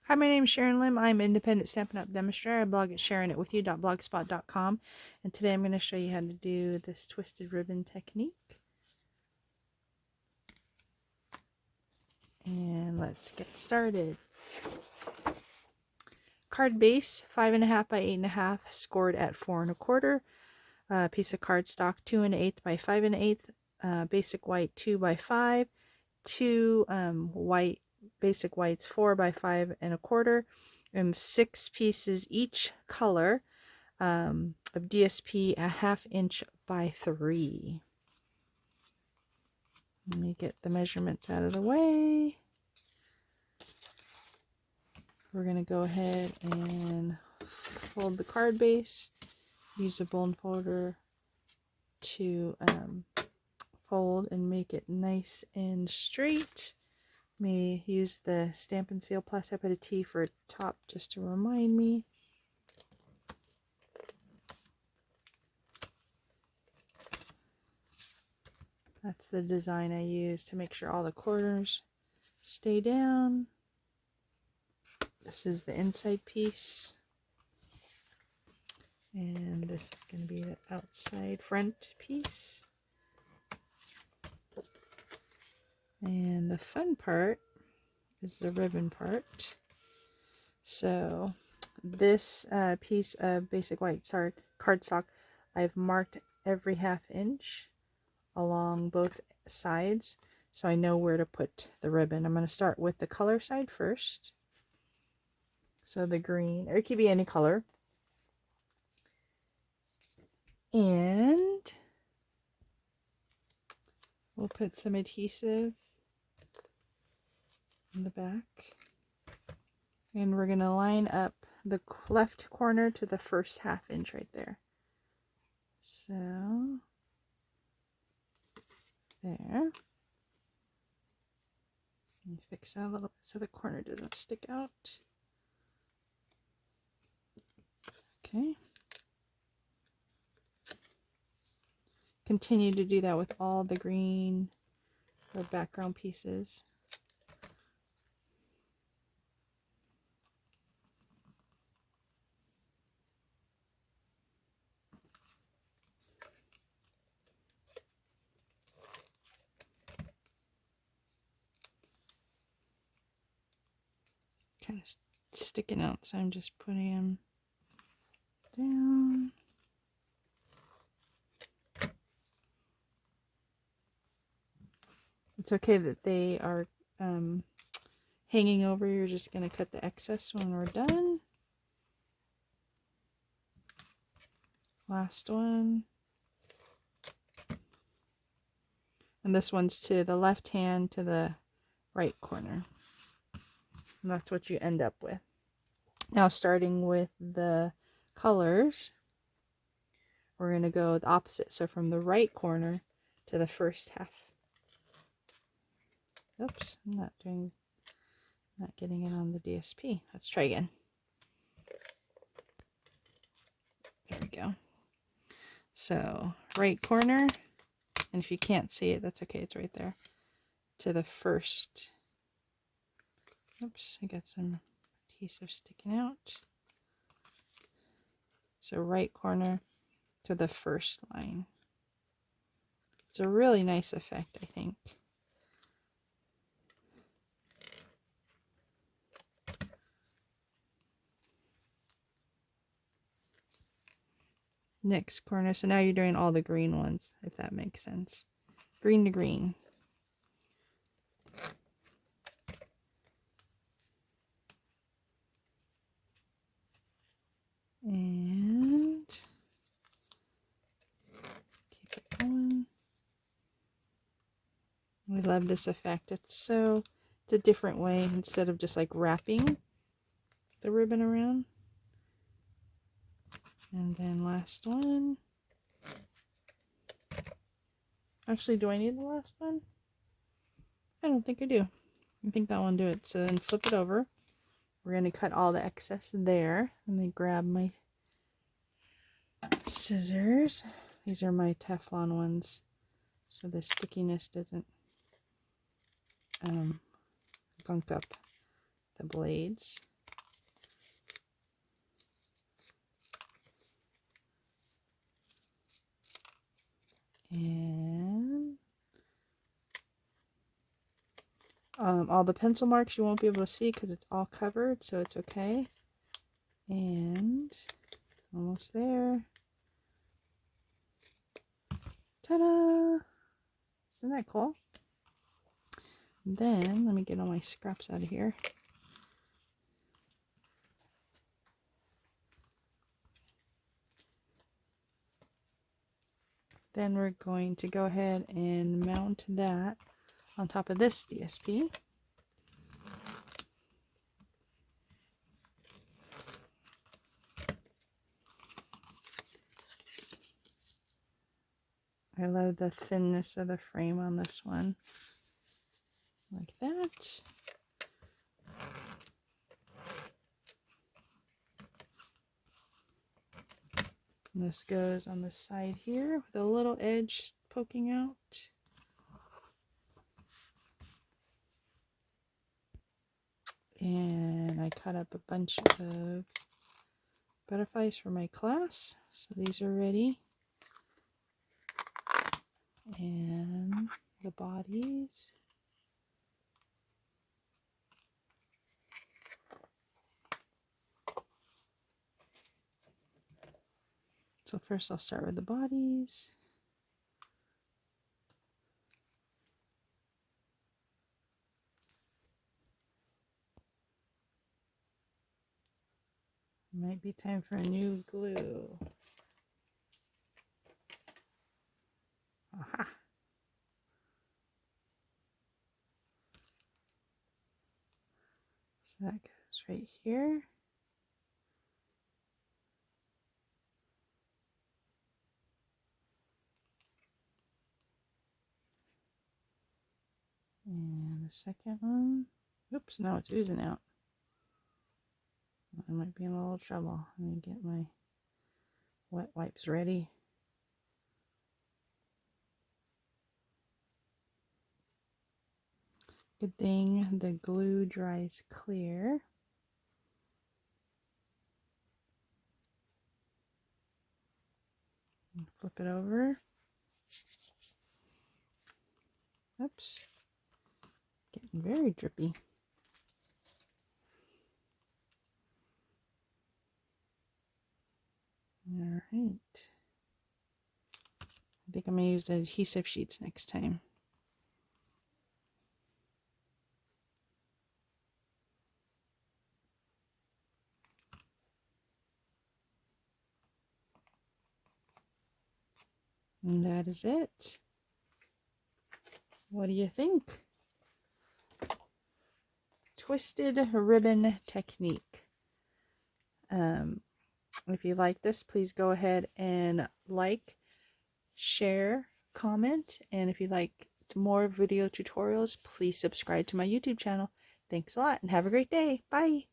Hi, my name is Sharon Lim. I'm independent Stampin' Up! Demonstrator. I blog at sharonitwithyou.blogspot.com, and today I'm going to show you how to do this twisted ribbon technique. And let's get started. Card base 5.5 by 8.5, scored at 4 1/4. Piece of cardstock 2 1/8 by 5 1/8. Basic white 2 by 5. 2 white basic whites 4 by 5 1/4. And 6 pieces each color of DSP 1/2 inch by 3. Let me get the measurements out of the way. We're going to go ahead and fold the card base. Use a bone folder to fold and make it nice and straight. May use the Stampin' Seal Plus. I put a T for top just to remind me. That's the design I use to make sure all the corners stay down. This is the inside piece. And this is going to be the outside front piece. And the fun part is the ribbon part. So this piece of basic white cardstock, I've marked every 1/2 inch along both sides, so I know where to put the ribbon. I'm going to start with the color side first. So the green, or it could be any color. And we'll put some adhesive in the back. And we're going to line up the left corner to the first 1/2 inch right there. So, there. And fix that a little bit so the corner doesn't stick out. Okay. Continue to do that with all the green or background pieces. Kind of sticking out, so I'm just putting them down. It's okay that they are hanging over. You're just going to cut the excess when we're done. Last one. And this one's to the left hand to the right corner. And that's what you end up with. Now, starting with the colors, we're going to go the opposite. So from the right corner to the first 1/2. Oops, I'm not getting it on the DSP. Let's try again. There we go. So right corner, and if you can't see it, that's okay, it's right there, to the first. Oops, I got some adhesive sticking out. So right corner to the first line. It's a really nice effect, I think. Next corner. So now you're doing all the green ones, if that makes sense. Green to green. And keep it going. We love this effect. It's a different way, instead of just like wrapping the ribbon around. And then last one. Actually, do I need the last one? I don't think I do. I think that one do it. So then flip it over. We're going to cut all the excess there. Let me grab my scissors. These are my Teflon ones, so the stickiness doesn't gunk up the blades. And all the pencil marks you won't be able to see because it's all covered, so it's okay. And almost there. Ta-da! Isn't that cool? Then, let me get all my scraps out of here. Then we're going to go ahead and mount that on top of this DSP. I love the thinness of the frame on this one. Like that. And this goes on the side here with a little edge poking out. And I cut up a bunch of butterflies for my class. So these are ready. And the bodies. So first I'll start with the bodies. Might be time for a new glue. Aha! So that goes right here. And the second one. Oops, now it's oozing out. I might be in a little trouble. Let me get my wet wipes ready. Good thing the glue dries clear. Flip it over. Oops. Getting very drippy. All right. I think I'm going to use the adhesive sheets next time. And that is it. What do you think? Twisted ribbon technique. If you like this, please go ahead and like, share, comment, and if you like more video tutorials, please subscribe to my YouTube channel. Thanks a lot and have a great day. Bye.